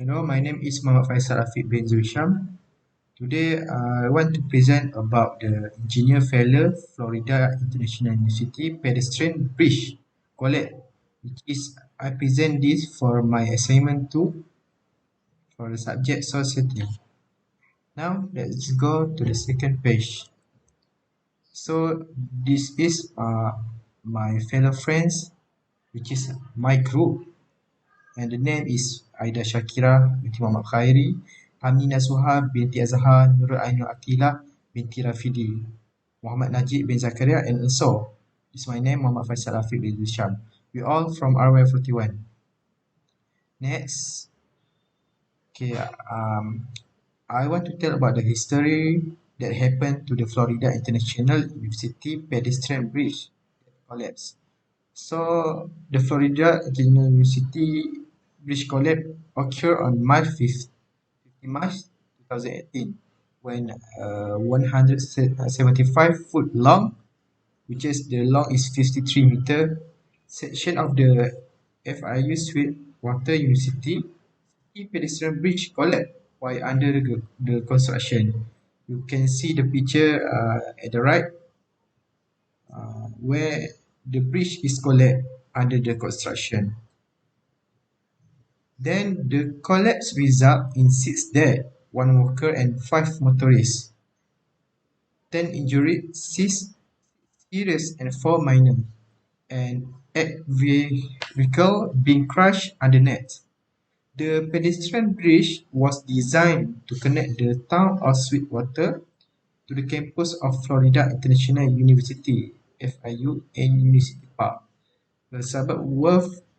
Hello, my name is Muhammad Faisal Afiq bin ZULHISHAM. Today, I want to present about the engineer failure, Florida International University Pedestrian Bridge collapse, which is I present this for my assignment 2 for the subject society. Now, let's go to the second page. So, this is my fellow friends, which is my group, and the name is AIDA SYAQIRAH binti Muhammad KHAIRI, AMNI NASUHA binti AZAHAR, NURUL ATHILAH binti RAFIDI, MOHAMAD NAJIB bin ZAKARIA, and so is my name Muhammad Faisal Afiq bin ZULHISHAM. We all from RY41. Next, okay, I want to tell about the history that happened to the Florida International University Pedestrian Bridge collapse. So, the Florida International University Bridge collapse occurred on March 2018 when 175 foot long, which is the long is 53 meter, section of the FIU Sweetwater University pedestrian bridge collapsed while under the construction. You can see the picture at the right where the bridge is collapsed under the construction. Then the collapse resulted in 6 dead, 1 worker and 5 motorists, 10 injured, 6 serious and 4 minor, and 8 vehicles being crushed underneath. The pedestrian bridge was designed to connect the town of Sweetwater to the campus of Florida International University (FIU) and University Park, a suburb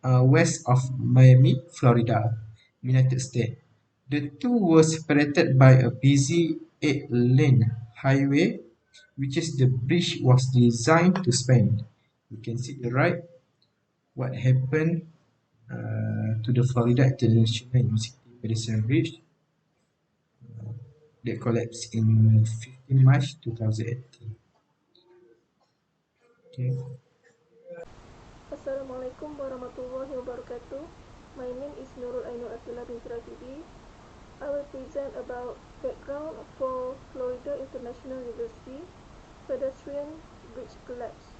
west of Miami, Florida, United States. The two were separated by a busy 8-lane highway, which is the bridge was designed to span. You can see the right what happened to the Florida International University Pedestrian Bridge that collapsed in 15 March 2018. Okay. Assalamualaikum warahmatullahi wabarakatuh. My name is NURUL ATHILAH binti RAFIDI. I will present about background for Florida International University pedestrian bridge collapse.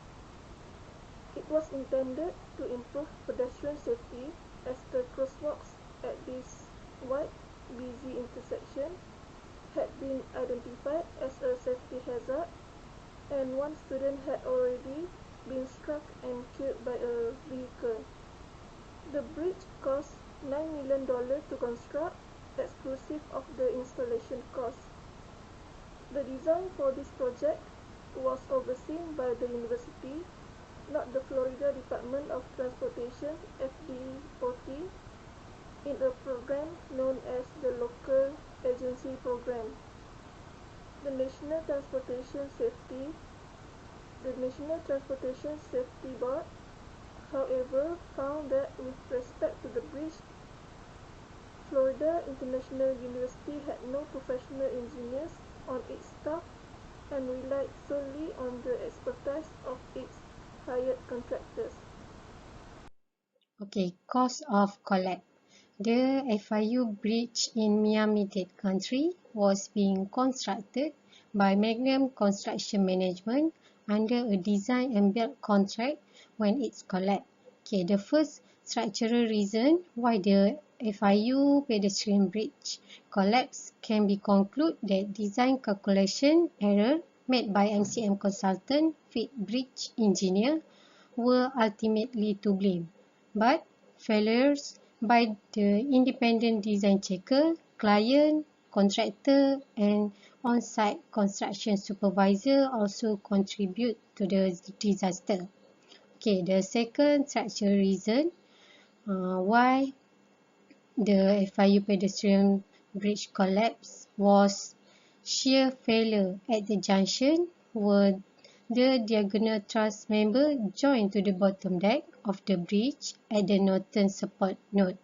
It was intended to improve pedestrian safety as the crosswalks at this wide, busy intersection had been identified as a safety hazard, and one student had already been struck and killed by a vehicle. The bridge cost $9 million to construct, exclusive of the installation cost. The design for this project was overseen by the university, not the Florida Department of Transportation (FDOT), in a program known as the Local Agency Program. The National Transportation Safety Board, however, found that with respect to the bridge, Florida International University had no professional engineers on its staff and relied solely on the expertise of its hired contractors. Okay, cause of collapse. The FIU bridge in Miami-Dade County was being constructed by Magnum Construction Management under a design and build contract when it collapsed. Okay, the first structural reason why the FIU pedestrian bridge collapsed can be concluded that design calculation error made by MCM consultant fit bridge engineer were ultimately to blame, but failures by the independent design checker, client, contractor, and on-site construction supervisor also contribute to the disaster. Okay, the second structural reason why the FIU pedestrian bridge collapse was shear failure at the junction where the diagonal truss member joined to the bottom deck of the bridge at the northern support node.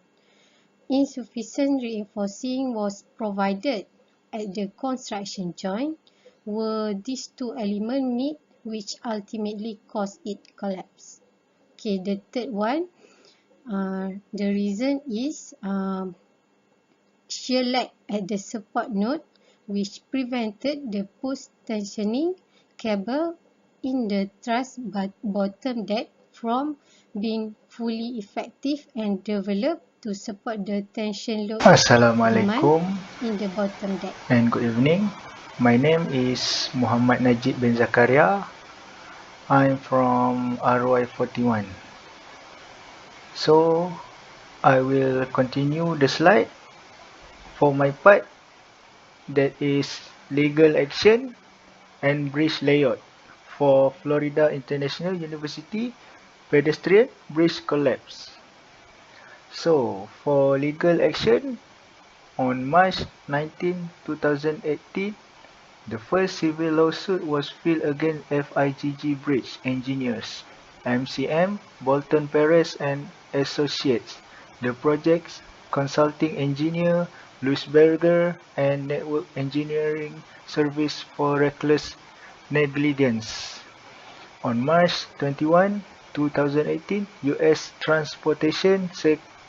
Insufficient reinforcing was provided at the construction joint where these two elements meet, which ultimately caused it collapse. Okay, the third one, the reason is shear lag at the support node, which prevented the post-tensioning cable in the truss bottom deck from being fully effective and developed to support the tension load demand Assalamualaikum in the bottom deck. and good evening. My name is Muhammad Najib bin Zakaria. I'm from RY41. So I will continue the slide. For my part, that is legal action and bridge layout for Florida International University pedestrian bridge collapse. So for legal action, on March 19, 2018, the first civil lawsuit was filed against FIGG Bridge Engineers, MCM, Bolton Perez and Associates, the project's consulting engineer, Louis Berger, and Network Engineering Service for reckless negligence. On March 21, 2018, U.S. Transportation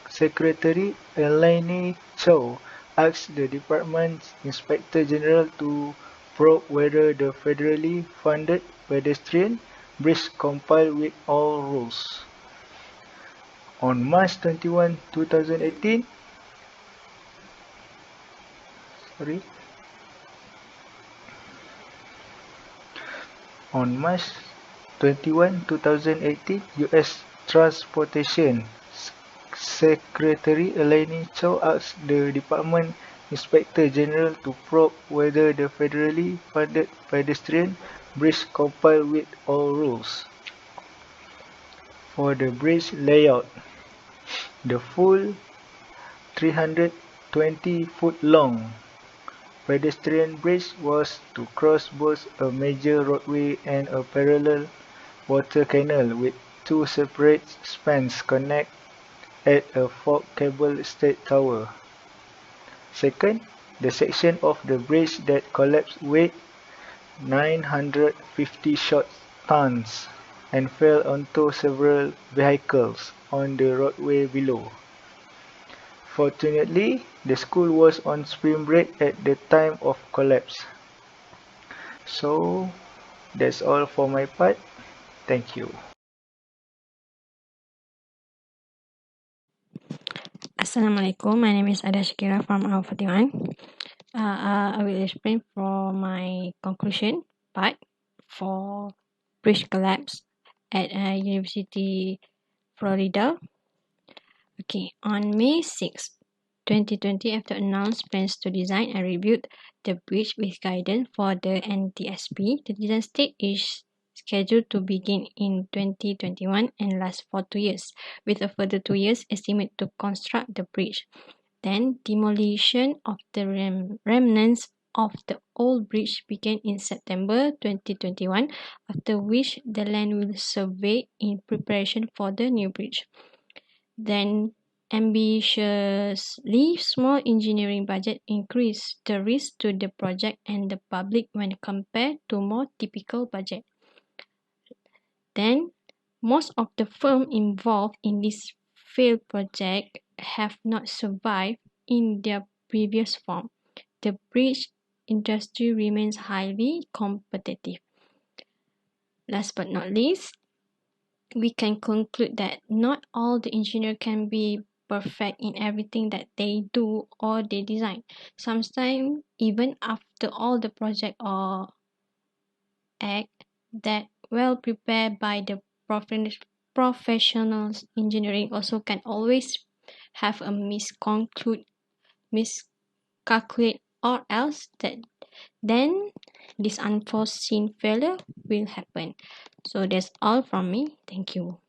Secretary Elaine Chao asked the department's Inspector General to probe whether the federally funded pedestrian bridge complied with all rules. On March 21, 2018, On March 21, 2018, U.S. Transportation Secretary Elaine Chao asked the Department Inspector General to probe whether the federally funded pedestrian bridge complied with all rules. For the bridge layout, the full 320-foot-long pedestrian bridge was to cross both a major roadway and a parallel water canal with two separate spans connect at a fork cable stayed tower. Second, the section of the bridge that collapsed weighed 950 short tons and fell onto several vehicles on the roadway below. Fortunately, the school was on spring break at the time of collapse. So, that's all for my part. Thank you. Assalamualaikum. My name is SYAQIRAH from AFIQ. I will explain from my conclusion part for bridge collapse at University Florida. Okay, on May 6, 2020, after announced plans to design and rebuild the bridge with guidance for the NTSP, the design stage is scheduled to begin in 2021 and last for 2 years, with a further 2 years estimate to construct the bridge. Then, demolition of the remnants of the old bridge began in September 2021, after which the land will survey in preparation for the new bridge. Then, ambitiously small engineering budget increased the risk to the project and the public when compared to more typical budget. Then, most of the firms involved in this failed project have not survived in their previous form. The bridge industry remains highly competitive. Last but not least, we can conclude that not all the engineers can be perfect in everything that they do or they design. Sometimes, even after all the project or act that well prepared by the professionals, engineering also can always have a miscalculate, or else that then this unforeseen failure will happen. So that's all from me. Thank you.